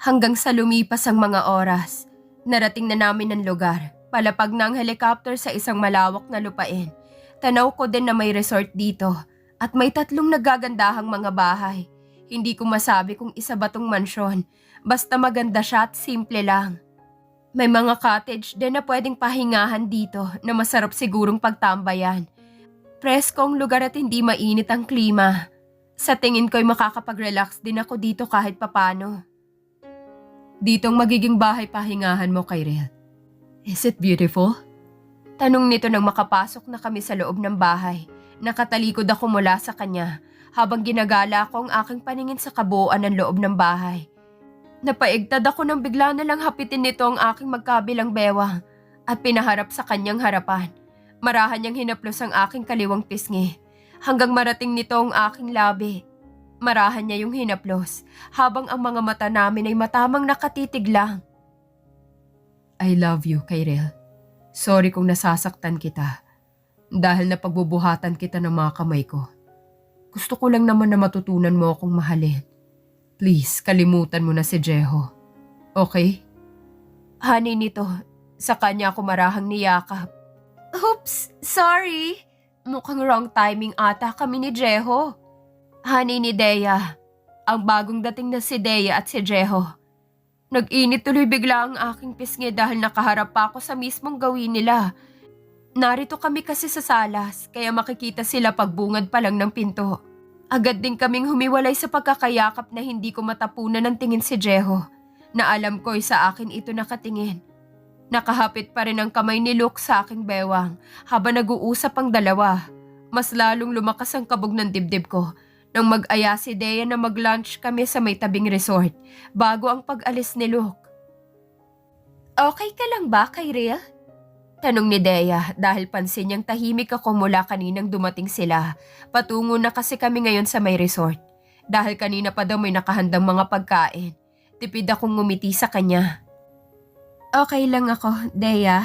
Hanggang sa lumipas ang mga oras, narating na namin ang lugar. Palapag na ang helicopter sa isang malawak na lupain. Tanaw ko din na may resort dito at may 3 nagagandahang mga bahay. Hindi ko masabi kung isa ba tong mansyon, basta maganda siya at simple lang. May mga cottage din na pwedeng pahingahan dito na masarap sigurong pagtambayan. Preskong lugar at hindi mainit ang klima. Sa tingin ko'y makakapag-relax din ako dito kahit papano. Ditong magiging bahay pahingahan mo, Kyrell. Is it beautiful? Tanong nito nang makapasok na kami sa loob ng bahay. Nakatalikod ako mula sa kanya habang ginagala ko ang aking paningin sa kabuuan ng loob ng bahay. Napaigtad ako nang bigla na lang hapitin nito ang aking magkabilang bewang at pinaharap sa kanyang harapan. Marahan niyang hinaplos ang aking kaliwang pisngi hanggang marating nito ang aking labi. Marahan niya yung hinaplos habang ang mga mata namin ay matamang nakatitig lang. I love you, Kyrell. Sorry kung nasasaktan kita dahil napagbubuhatan kita ng mga kamay ko. Gusto ko lang naman na matutunan mo akong mahalin. Please, kalimutan mo na si Jeho. Okay? Honey nito, sa kanya ako marahang niyakap. Oops, sorry. Mukhang wrong timing ata kami ni Jeho. Honey ni Dea, ang bagong dating na si Dea at si Jeho. Nag-init tuloy bigla ang aking pisngi dahil nakaharap pa ako sa mismong gawin nila. Narito kami kasi sa salas, kaya makikita sila pagbungad pa lang ng pinto. Agad din kaming humiwalay sa pagkakayakap na hindi ko matapunan ng tingin si Jeho, na alam ko'y sa akin ito nakatingin. Nakahapit pa rin ang kamay ni Luke sa aking bewang habang nag-uusap ang dalawa. Mas lalong lumakas ang kabog ng dibdib ko nang mag-aya si Dea na mag-lunch kami sa may tabing resort bago ang pag-alis ni Luke. Okay ka lang ba, Kyrell? Tanong ni Dea dahil pansin niyang tahimik ako mula kaninang dumating sila. Patungo na kasi kami ngayon sa may resort. Dahil kanina pa daw may nakahandang mga pagkain. Tipid akong ngumiti sa kanya. Okay lang ako, Dea.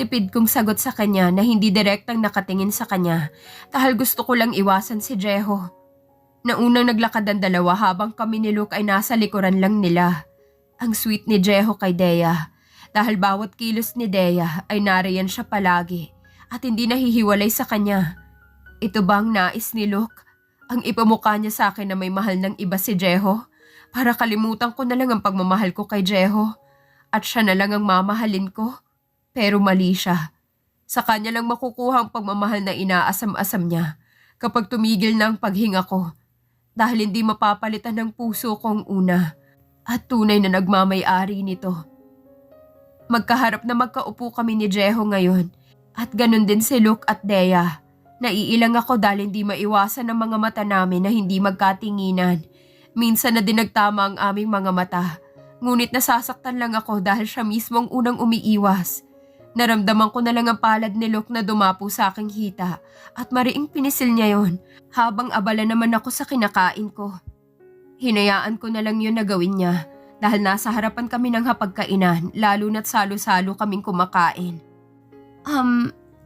Tipid kong sagot sa kanya na hindi direktang nakatingin sa kanya dahil gusto ko lang iwasan si Jeho. Naunang naglakad ang dalawa habang kami ni Luke ay nasa likuran lang nila. Ang sweet ni Jeho kay Dea dahil bawat kilos ni Dea ay nariyan siya palagi at hindi nahihiwalay sa kanya. Ito bang nais ni Luke? Ang ipamukha niya sa akin na may mahal ng iba si Jeho para kalimutan ko na lang ang pagmamahal ko kay Jeho at siya na lang ang mamahalin ko. Pero mali siya. Sa kanya lang makukuha ang pagmamahal na inaasam-asam niya kapag tumigil na ang paghinga ko. Dahil hindi mapapalitan ng puso kong una at tunay na nagmamay-ari nito. Magkaharap na magkaupo kami ni Jeho ngayon at ganun din si Luke at Dea. Naiilang ako dahil hindi maiwasan ng mga mata namin na hindi magkatinginan. Minsan na din nagtama ang aming mga mata. Ngunit nasasaktan lang ako dahil siya mismo ang unang umiiwas. Naramdaman ko na lang ang palad ni Luke na dumapo sa aking hita at mariing pinisil niya yon habang abala naman ako sa kinakain ko. Hinayaan ko na lang yun na gawin niya dahil nasa harapan kami ng hapagkainan lalo na't salo-salo kaming kumakain.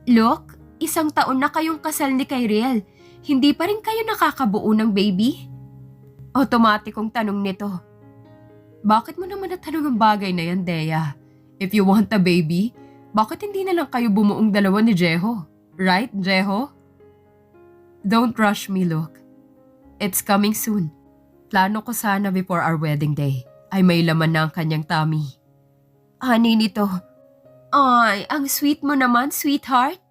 Luke, 1 taon na kayong kasal ni Kyrell. Hindi pa rin kayo nakakabuo ng baby? Otomatikong tanong nito. Bakit mo naman natanong ang bagay na yan, Dea? If you want a baby, bakit hindi na lang kayo bumuong dalawa ni Jeho? Right, Jeho? Don't rush me, Luke. It's coming soon. Plano ko sana before our wedding day ay may laman na ang kanyang tummy. Ani nito. Ay, ang sweet mo naman, sweetheart.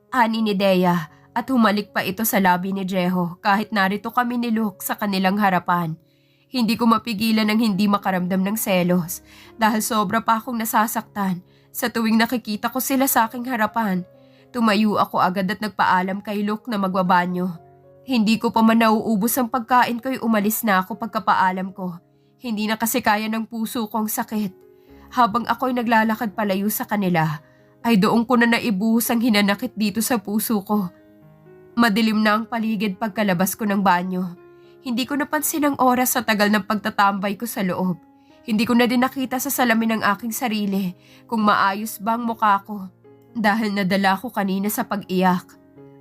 Ani ni Dea at humalik pa ito sa labi ni Jeho kahit narito kami ni Luke sa kanilang harapan. Hindi ko mapigilan ng hindi makaramdam ng selos dahil sobra pa akong nasasaktan. Sa tuwing nakikita ko sila sa aking harapan, tumayo ako agad at nagpaalam kay Luke na magbabanyo. Hindi ko pa man nauubos ang pagkain ko'y umalis na ako pagkapaalam ko. Hindi na kasi kaya ng puso kong sakit. Habang ako'y naglalakad palayo sa kanila, ay doon ko na naibuhos ang hinanakit dito sa puso ko. Madilim na ang paligid pagkalabas ko ng banyo. Hindi ko napansin ang oras sa tagal ng pagtatambay ko sa loob. Hindi ko na din nakita sa salamin ng aking sarili kung maayos ba ang mukha ko dahil nadala ko kanina sa pag-iyak.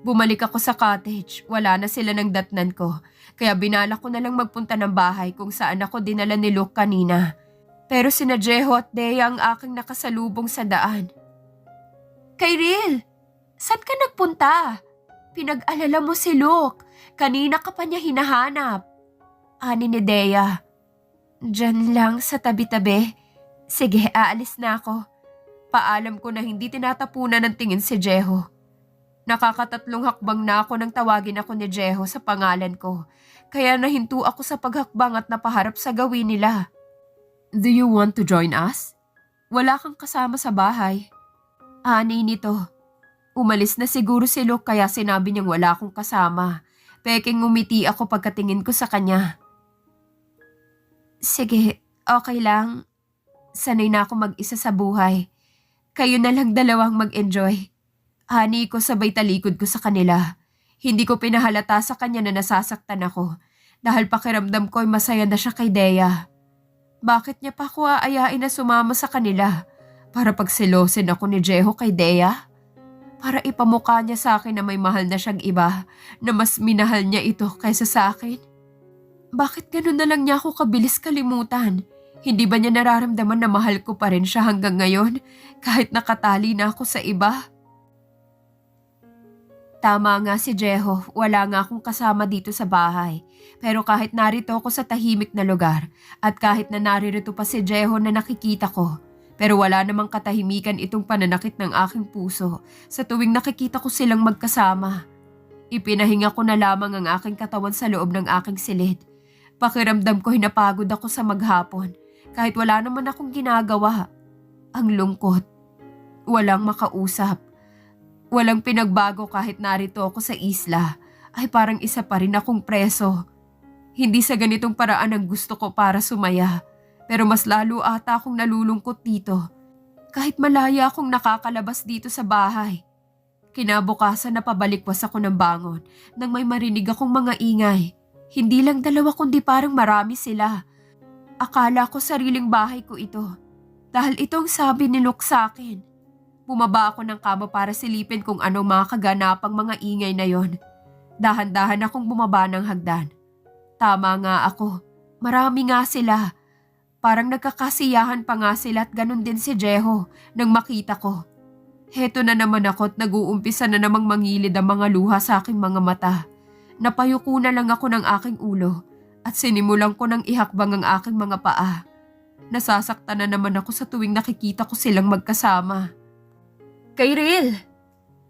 Bumalik ako sa cottage, wala na sila ng datnan ko. Kaya binala ko na lang magpunta ng bahay kung saan ako dinala ni Luke kanina. Pero sina Jeho at Dea ang aking nakasalubong sa daan. Kyril, saan ka nagpunta? Pinag-alala mo si Luke. Kanina ka pa niya hinahanap. Ani ni Dea. Diyan lang sa tabi-tabi. Sige, aalis na ako. Paalam ko na hindi tinatapunan ng tingin si Jeho. Nakakatatlong hakbang na ako nang tawagin ako ni Jeho sa pangalan ko. Kaya nahinto ako sa paghakbang at napaharap sa gawin nila. Do you want to join us? Wala kang kasama sa bahay. Ani nito. Umalis na siguro si Luke kaya sinabi niyang wala akong kasama. Peking ngumiti ako pagkatingin ko sa kanya. Sige, okay lang. Sanay na ako mag-isa sa buhay. Kayo na lang dalawang mag-enjoy. Ani ko sabay talikod ko sa kanila. Hindi ko pinahalata sa kanya na nasasaktan ako dahil pakiramdam ko ay masaya na siya kay Dea. Bakit niya pa ako aayain na sumama sa kanila? Para pagselosin ako ni Jeho kay Dea? Para ipamukha niya sa akin na may mahal na siyang iba na mas minahal niya ito kaysa sa akin? Bakit ganun na lang niya ako kabilis kalimutan? Hindi ba niya nararamdaman na mahal ko pa rin siya hanggang ngayon kahit nakatali na ako sa iba? Tama nga si Jeho, wala nga akong kasama dito sa bahay. Pero kahit narito ako sa tahimik na lugar at kahit na naririto pa si Jeho na nakikita ko, pero wala namang katahimikan itong pananakit ng aking puso sa tuwing nakikita ko silang magkasama. Ipinahinga ko na lamang ang aking katawan sa loob ng aking silid. Pakiramdam ko hinapagod ako sa maghapon kahit wala naman akong ginagawa. Ang lungkot. Walang makausap. Walang pinagbago kahit narito ako sa isla, ay parang isa pa rin akong preso. Hindi sa ganitong paraan ang gusto ko para sumaya, pero mas lalo ata akong nalulungkot dito. Kahit malaya akong nakakalabas dito sa bahay. Kinabukasan na pabalikwas ako ng bangon nang may marinig akong mga ingay. Hindi lang dalawa kundi parang marami sila. Akala ko sariling bahay ko ito, dahil itong sabi ni Luke sa akin. Bumaba ako ng kama para silipin kung anong mga kaganapang mga ingay na yon. Dahan-dahan akong bumaba ng hagdan. Tama nga ako. Marami nga sila. Parang nagkakasiyahan pa nga sila at ganun din si Jeho nang makita ko. Heto na naman ako at nag-uumpisa na namang mangilid ang mga luha sa aking mga mata. Napayuko na lang ako ng aking ulo at sinimulan ko ng ihakbang ang aking mga paa. Nasasaktan na naman ako sa tuwing nakikita ko silang magkasama. Kyril!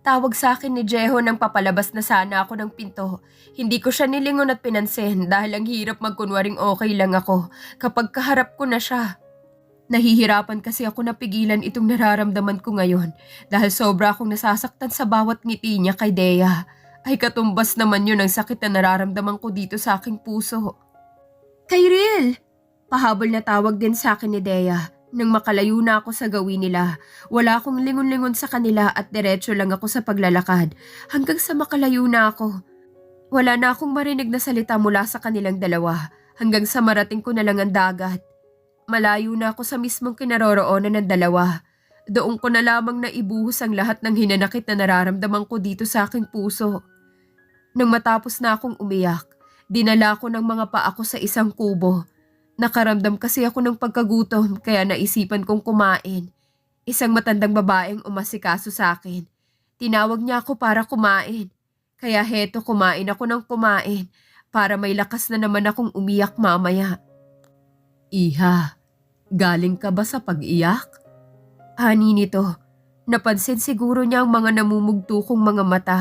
Tawag sa akin ni Jeho nang papalabas na sana ako ng pinto. Hindi ko siya nilingon at pinansin dahil ang hirap magkunwaring okay lang ako kapag kaharap ko na siya. Nahihirapan kasi ako napigilan itong nararamdaman ko ngayon dahil sobra akong nasasaktan sa bawat ngiti niya kay Dea. Ay katumbas naman yun ang sakit na nararamdaman ko dito sa aking puso. Kyril! Pahabol na tawag din sa akin ni Dea. Nang makalayo na ako sa gawin nila, wala akong lingon-lingon sa kanila at diretso lang ako sa paglalakad hanggang sa makalayo na ako. Wala na akong marinig na salita mula sa kanilang dalawa hanggang sa marating ko na lang ang dagat. Malayo na ako sa mismong kinaroroonan ng dalawa. Doon ko na lamang naibuhos ang lahat ng hinanakit na nararamdaman ko dito sa aking puso. Nang matapos na akong umiyak, dinala ko ng mga paa ko sa isang kubo. Nakaramdam kasi ako ng pagkagutom kaya naisipan kong kumain. Isang matandang babaeng umasikaso sa akin. Tinawag niya ako para kumain. Kaya heto kumain ako ng kumain para may lakas na naman akong umiyak mamaya. Iha, galing ka ba sa pag-iyak? Ani nito, napansin siguro niya ang mga namumugto kong mga mata.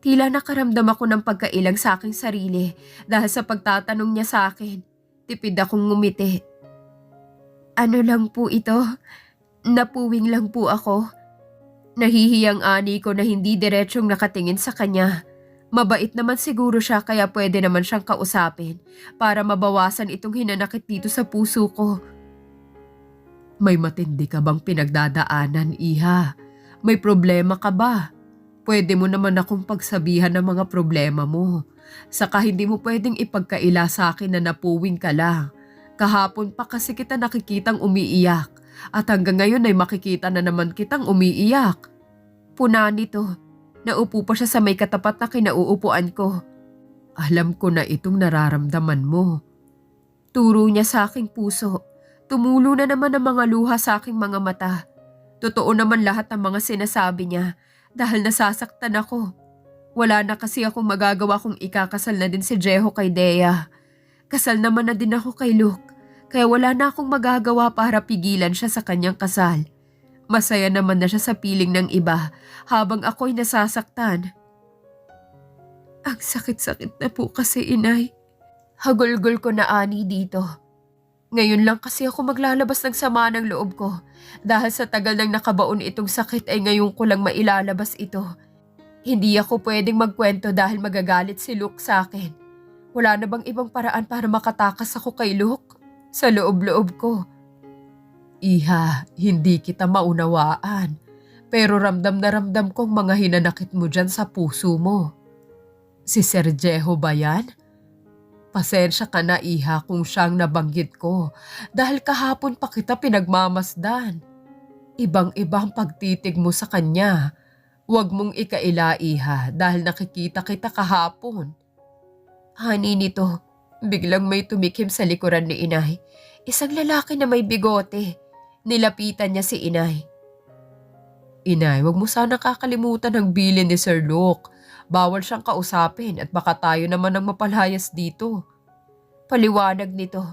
Tila nakaramdam ako ng pagkailang sa aking sarili dahil sa pagtatanong niya sa akin. Tipid akong ngumiti. Ano lang po ito? Napuwing lang po ako. Nahihiyang ani ko na hindi diretsyong nakatingin sa kanya. Mabait naman siguro siya kaya pwede naman siyang kausapin para mabawasan itong hinanakit dito sa puso ko. May matindi ka bang pinagdadaanan, Iha? May problema ka ba? Pwede mo naman akong pagsabihan ng mga problema mo. Saka hindi mo pwedeng ipagkaila sa akin na napuwing ka lang. Kahapon pa kasi kita nakikitang umiiyak at hanggang ngayon ay makikita na naman kitang umiiyak. Puna nito, Naupo pa siya sa may katapat na kinauupuan ko. Alam ko na itong nararamdaman mo. Turo niya sa aking puso. Tumulo na naman ang mga luha sa aking mga mata. Totoo naman lahat ng mga sinasabi niya dahil nasasaktan ako. Wala na kasi akong magagawa kung ikakasal na din si Jeho kay Dea. Kasal naman na din ako kay Luke, kaya wala na akong magagawa para pigilan siya sa kanyang kasal. Masaya naman na siya sa piling ng iba habang ako'y nasasaktan. Ang sakit-sakit na po kasi, inay. Hagulgol ko na ani dito. Ngayon lang kasi ako maglalabas ng sama ng loob ko. Dahil sa tagal nang nakabaon itong sakit ay ngayon ko lang mailalabas ito. Hindi ako pwedeng magkwento dahil magagalit si Luke sa akin. Wala na bang ibang paraan para makatakas ako kay Luke? Sa loob-loob ko. Iha, hindi kita maunawaan. Pero ramdam na ramdam kong mga hinanakit mo dyan sa puso mo. Si Sir Jeho ba yan? Pasensya ka na, Iha, kung siyang nabanggit ko dahil kahapon pa kita pinagmamasdan. Ibang-ibang pagtitig mo sa kanya. Huwag mong ikaila, Iha, dahil nakikita kita kahapon. Hani nito, biglang may tumikim sa likuran ni inay. Isang lalaki na may bigote. Nilapitan niya si inay. Inay, huwag mo sana kakalimutan ang bilin ni Sir Luke. Bawal siyang kausapin at baka tayo naman ang mapalayas dito. Paliwanag nito.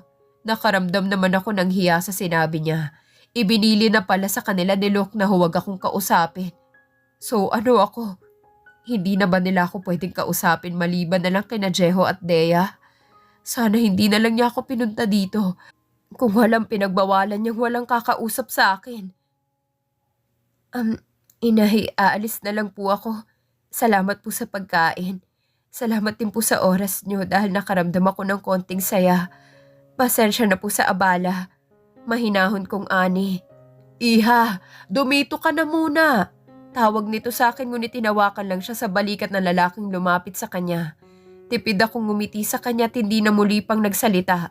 Nakaramdam naman ako ng hiya sa sinabi niya. Ibinili na pala sa kanila ni Luke na huwag akong kausapin. So ano ako? Hindi na ba nila ako pwedeng kausapin maliban na lang kina Jeho at Dea? Sana hindi na lang niya ako pinunta dito. Kung walang pinagbawalan niyang walang kakausap sa akin. Inay, aalis na lang po ako. Salamat po sa pagkain. Salamat din po sa oras niyo dahil nakaramdam ako ng konting saya. Pasensya na po sa abala. Mahinahon kong ani. Iha, dumito ka na muna. Tawag nito sa akin ngunit tinawakan lang siya sa balikat ng lalaking lumapit sa kanya. Tipid akong ngumiti sa kanya at hindi na muli pang nagsalita.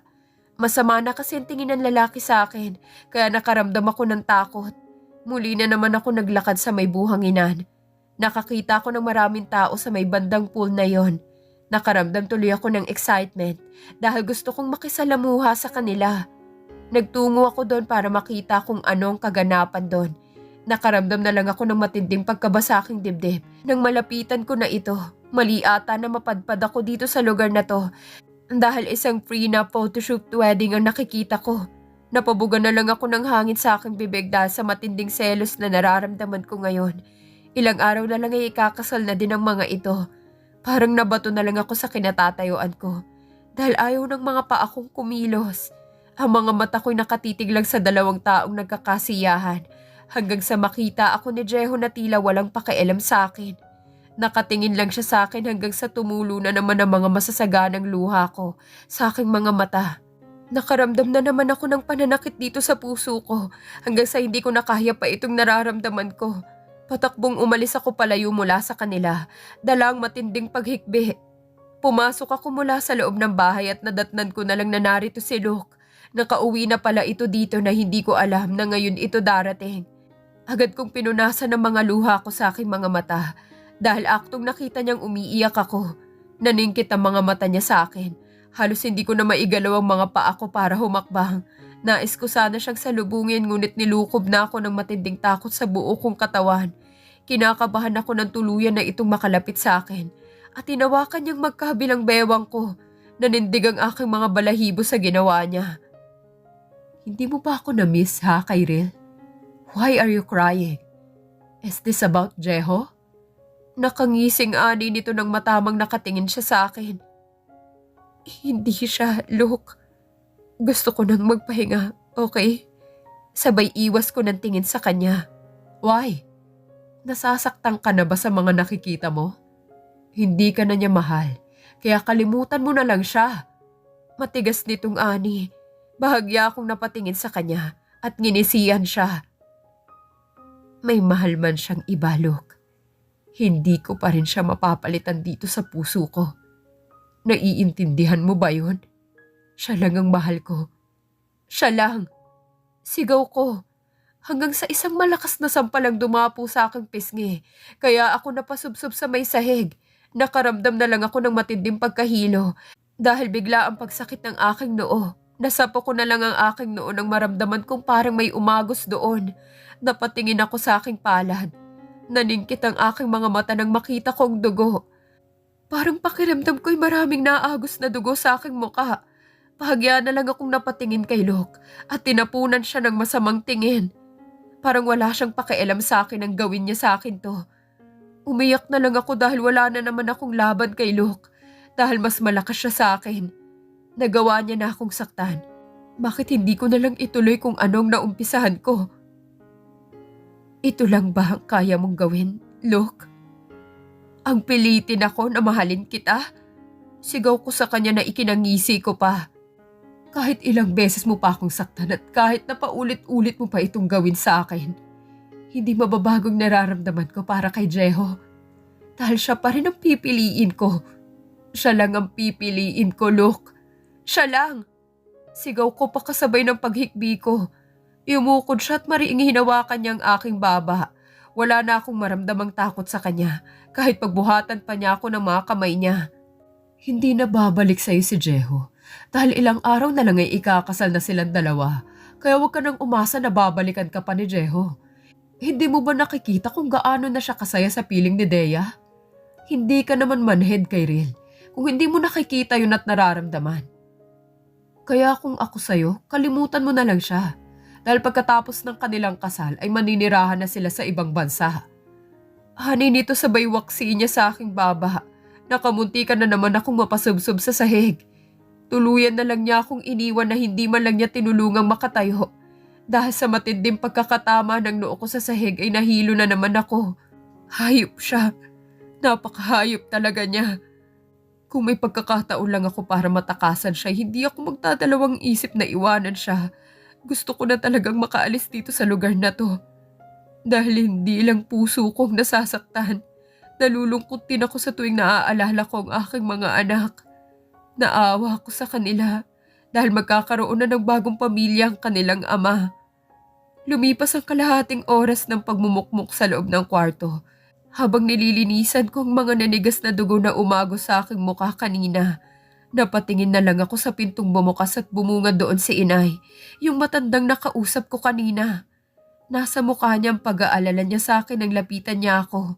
Masama na kasi ang tingin ng lalaki sa akin kaya nakaramdam ako ng takot. Muli na naman ako naglakad sa may buhanginan. Nakakita ko ng maraming tao sa may bandang pool na yon. Nakaramdam tuloy ako ng excitement dahil gusto kong makisalamuha sa kanila. Nagtungo ako doon para makita kung ano ang kaganapan doon. Nakaramdam na lang ako ng matinding pagkaba sa aking dibdib. Nang malapitan ko na ito, mali ata na mapadpad ako dito sa lugar na to dahil isang free na photoshoot wedding ang nakikita ko. Napabugan na lang ako ng hangin sa aking bibig dahil sa matinding selos na nararamdaman ko ngayon. Ilang araw na lang ay ikakasal na din ang mga ito. Parang nabato na lang ako sa kinatatayuan ko. Dahil ayaw ng mga paa kong kumilos. Ang mga mata ko'y nakatitig lang sa dalawang taong nagkakasiyahan. Hanggang sa makita ako ni Jeho na tila walang pakialam sa akin. Nakatingin lang siya sa akin hanggang sa tumulo na naman ang mga masasaganang luha ko sa aking mga mata. Nakaramdam na naman ako ng pananakit dito sa puso ko hanggang sa hindi ko nakaya pa itong nararamdaman ko. Patakbong umalis ako palayo mula sa kanila, dala ang matinding paghikbi. Pumasok ako mula sa loob ng bahay at nadatnan ko na lang na narito si Luke. Nakauwi na pala ito dito na hindi ko alam na ngayon ito darating. Agad kong pinunasan ang mga luha ko sa aking mga mata dahil aktong nakita niyang umiiyak ako. Naningkit ang mga mata niya sa akin. Halos hindi ko na maigalaw ang mga paa ko para humakbang. Nais ko sana siyang salubungin ngunit nilukob na ako ng matinding takot sa buo kong katawan. Kinakabahan ako ng tuluyan na itong makalapit sa akin at tinawakan niyang magkabilang bewang ko. Nanindig ang aking mga balahibo sa ginawa niya. Hindi mo ba ako na-miss ha, Kyril? Why are you crying? Is this about Jeho? Nakangising ani nito nang matamang nakatingin siya sa akin. Hindi siya, Luke. Gusto ko nang magpahinga, okay? Sabay iwas ko ng tingin sa kanya. Why? Nasasaktan ka na ba sa mga nakikita mo? Hindi ka na niya mahal, kaya kalimutan mo na lang siya. Matigas nitong ani. Bahagya akong napatingin sa kanya at nginisiyan siya. May mahal man siyang iba, Luke. Hindi ko pa rin siya mapapalitan dito sa puso ko. Naiintindihan mo ba yun? Siya lang ang mahal ko. Siya lang. Sigaw ko. hanggang sa isang malakas na sampalang dumapo sa aking pisngi. Kaya ako napasubsob sa may sahig. Nakaramdam na lang ako ng matinding pagkahilo dahil bigla ang pagsakit ng aking noo. Nasapo ko na lang ang aking noo nang maramdaman kong parang may umagos doon. Napatingin ako sa aking palad. Naningkit ang aking mga mata nang makita kong dugo. Parang pakiramdam ko'y maraming naagos na dugo sa aking muka. Bahagya na lang akong napatingin kay Luke at tinapunan siya ng masamang tingin. Parang wala siyang pakialam sa akin ang gawin niya sa akin to. Umiyak na lang ako dahil wala na naman akong laban kay Luke dahil mas malakas siya sa akin. Nagawa niya na akong saktan. Bakit hindi ko na lang ituloy kung anong naumpisahan ko? Ito lang ba ang kaya mong gawin, Luke? Ang pilitin ako na mahalin kita? Sigaw ko sa kanya na ikinangisi ko pa. Kahit ilang beses mo pa akong saktan at kahit na paulit-ulit mo pa itong gawin sa akin, hindi mababagong nararamdaman ko para kay Jeho. Dahil siya pa rin ang pipiliin ko. Siya lang ang pipiliin ko, Luke. Siya lang. Sigaw ko pa kasabay ng paghikbi ko. Yumukod siya at mariing hinawakan niya ang aking baba. Wala na akong maramdamang takot sa kanya kahit pagbuhatan pa niya ako ng mga kamay niya. Hindi na babalik sa'yo si Jeho. Dahil ilang araw na lang ay ikakasal na silang dalawa, kaya huwag ka nang umasa na babalikan ka pa ni Jeho. Hindi mo ba nakikita kung gaano na siya kasaya sa piling ni Dea? Hindi ka naman manhead kay Ril kung hindi mo nakikita yun at nararamdaman. Kaya kung ako sa'yo, kalimutan mo na lang siya. Dahil pagkatapos ng kanilang kasal ay maninirahan na sila sa ibang bansa. Hani nito sa baywaksi niya sa aking baba, nakamunti ka na naman akong mapasubsob sa sahig. Tuluyan na lang niya akong iniwan na hindi man lang niya tinulungang makatayo. Dahil sa matinding pagkakatama ng noo ko sa sahig ay nahilo na naman ako. Hayop siya. Napakahayop talaga niya. Kung may pagkakataon lang ako para matakasan siya, hindi ako magdadalawang isip na iwanan siya. Gusto ko na talagang makaalis dito sa lugar na to. Dahil hindi lang puso kong nasasaktan. Nalulungkot din ako sa tuwing naaalala ko ang aking mga anak. Naawa ako sa kanila dahil magkakaroon na ng bagong pamilya ang kanilang ama. Lumipas ang kalahating oras ng pagmumukmuk sa loob ng kwarto habang nililinisan ko ang mga nanigas na dugo na umagos sa aking mukha kanina. Napatingin na lang ako sa pintong bumukas at bumunga doon si Inay, yung matandang nakausap ko kanina. Nasa mukha niya ang pag-aalala niya sa akin nang lapitan niya ako.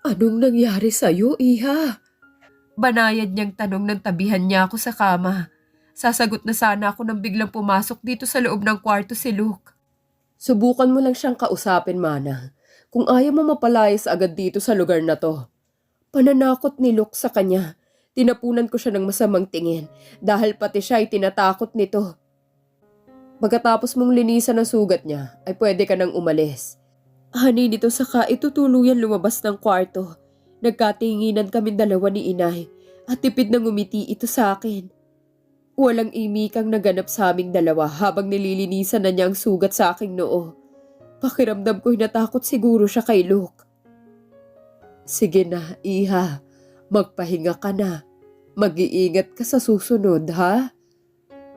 Anong nangyari sa'yo, Iha? Banayad niyang tanong ng tabihan niya ako sa kama. Sasagot na sana ako nang biglang pumasok dito sa loob ng kwarto si Luke. Subukan mo lang siyang kausapin, Mana. Kung ayaw mo mapalayas agad dito sa lugar na to. Pananakot ni Luke sa kanya. Tinapunan ko siya ng masamang tingin dahil pati siya ay tinatakot nito. Pagkatapos mong linisan ang sugat niya, ay pwede ka nang umalis. Hani nito saka itutuluyan lumabas ng kwarto. Nagkatinginan kami dalawa ni Inay at tipid na ngumiti ito sa akin. Walang imikang naganap sa aming dalawa habang nililinisan na niya ang sugat sa aking noo. Pakiramdam ko'y natakot siguro siya kay Luke. Sige na, Iha. Magpahinga ka na. Mag-iingat ka sa susunod, ha?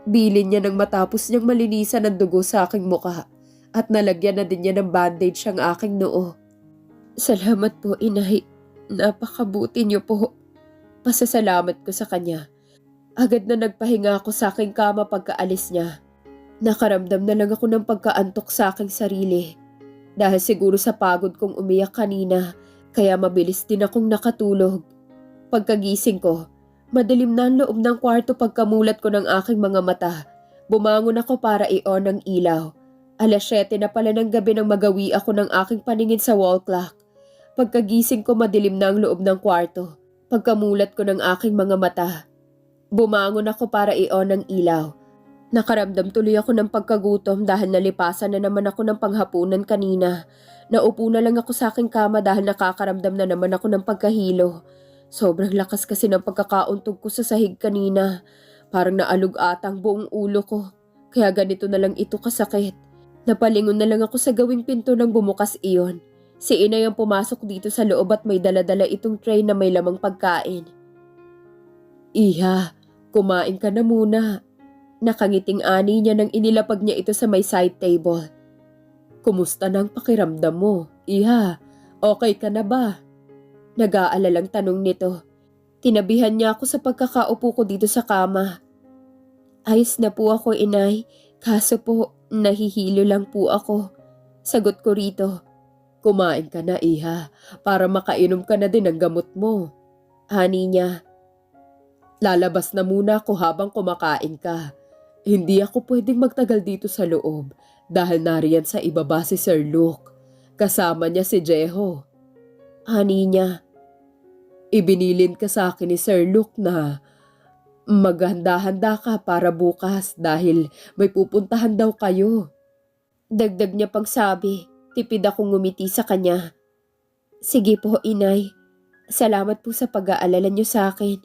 Bilin niya nang matapos niyang malinisan ang dugo sa aking muka at nalagyan na din niya ng bandage ang aking noo. Salamat po, Inay. Napakabuti niyo po. Pasasalamat ko sa kanya. Agad na nagpahinga ako sa aking kama pagkaalis niya. Nakaramdam na lang ako ng pagkaantok sa aking sarili. Dahil siguro sa pagod kong umiyak kanina, kaya mabilis din akong nakatulog. Pagkagising ko, madilim na ang loob ng kwarto pagkamulat ko ng aking mga mata. Bumangon ako para i-on ang ilaw. 7:00 na pala ng gabi nang magawi ako ng aking paningin sa wall clock. Pagkagising ko madilim na ang loob ng kwarto. Pagkamulat ko ng aking mga mata, bumangon ako para i-on ang ilaw. Nakaramdam tuloy ako ng pagkagutom dahil nalipasan na naman ako ng panghapunan kanina. Naupo na lang ako sa aking kama dahil nakakaramdam na naman ako ng pagkahilo. Sobrang lakas kasi ng pagkakauntog ko sa sahig kanina. Parang naalog ata ang buong ulo ko. Kaya ganito na lang ito kasakit. Napalingon na lang ako sa gawing pinto nang bumukas iyon. Si Inay ang pumasok dito sa loob at may dala-dala itong tray na may lamang pagkain. Iha, kumain ka na muna. Nakangiting ani niya nang inilapag niya ito sa may side table. Kumusta na ang pakiramdam mo, Iha? Okay ka na ba? Nag-aalalang tanong nito. Tinabihan niya ako sa pagkakaupo ko dito sa kama. Ayos na po ako, inay. Kaso po, nahihilo lang po ako. Sagot ko rito. Kumain ka na, Iha, para makainom ka na din ng gamot mo. Ani niya. Lalabas na muna ako habang kumakain ka. Hindi ako pwedeng magtagal dito sa loob dahil nariyan sa ibaba si Sir Luke. Kasama niya si Jeho. Ani niya. Ibinilin ka sa akin ni Sir Luke na maghanda-handa ka para bukas dahil may pupuntahan daw kayo. Dagdag niya pang sabi, tipid akong ngumiti sa kanya. Sige po, inay. Salamat po sa pag-aalala niyo sa akin.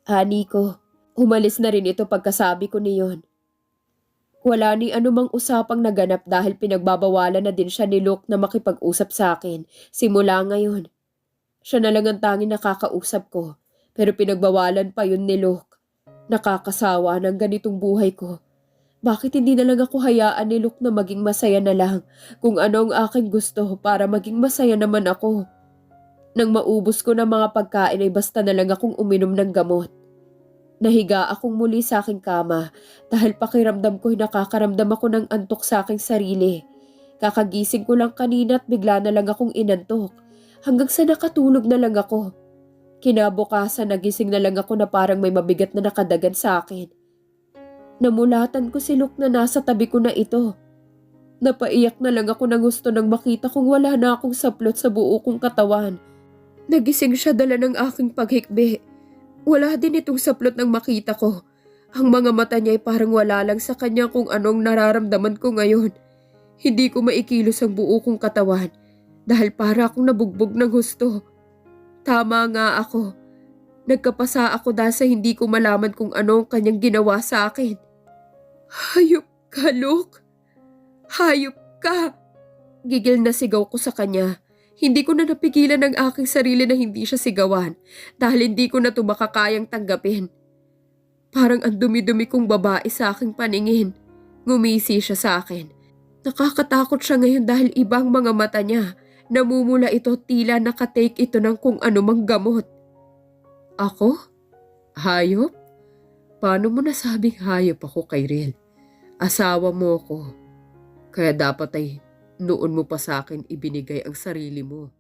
Ani ko, umalis na rin ito pagkasabi ko niyon. Wala ni anumang usapang naganap dahil pinagbabawalan na din siya ni Luke na makipag-usap sa akin simula ngayon. Siya na lang ang tanging nakakausap ko, pero pinagbawalan pa yun ni Luke. Nakakasawa ng ganitong buhay ko. Bakit hindi na lang ako hayaan ni Luke na maging masaya na lang kung ano ang aking gusto para maging masaya naman ako? Nang maubos ko ng mga pagkain ay basta na lang akong uminom ng gamot. Nahiga akong muli sa aking kama dahil pakiramdam ko'y nakakaramdam ako ng antok sa aking sarili. Kakagising ko lang kanina at bigla na lang akong inantok hanggang sa nakatulog na lang ako. Kinabukasan nagising na lang ako na parang may mabigat na nakadagan sa akin. Namulatan ko si Luke na nasa tabi ko na ito. Napaiyak na lang ako na gusto nang makita kung wala na akong saplot sa buo kong katawan. Nagising siya dala ng aking paghikbi. Wala din itong saplot nang makita ko. Ang mga mata niya ay parang wala lang sa kanya kung anong nararamdaman ko ngayon. Hindi ko maikilos ang buo kong katawan dahil para akong nabugbog ng gusto. Tama nga ako. Nagkapasa ako dahil sa hindi ko malaman kung ano ang kanyang ginawa sa akin. Hayop ka, Luke! Hayop ka! Gigil na sigaw ko sa kanya. Hindi ko na napigilan ang aking sarili na hindi siya sigawan dahil hindi ko na ito makakayang tanggapin. Parang ang dumi-dumi kong babae sa aking paningin. Ngumisi siya sa akin. Nakakatakot siya ngayon dahil ibang mga mata niya. Namumula ito tila nakatake ito ng kung anumang gamot. Ako? Hayop? Paano mo nasabing hayop ako, Kyril? Asawa mo ko. Kaya dapat ay noon mo pa sa akin ibinigay ang sarili mo.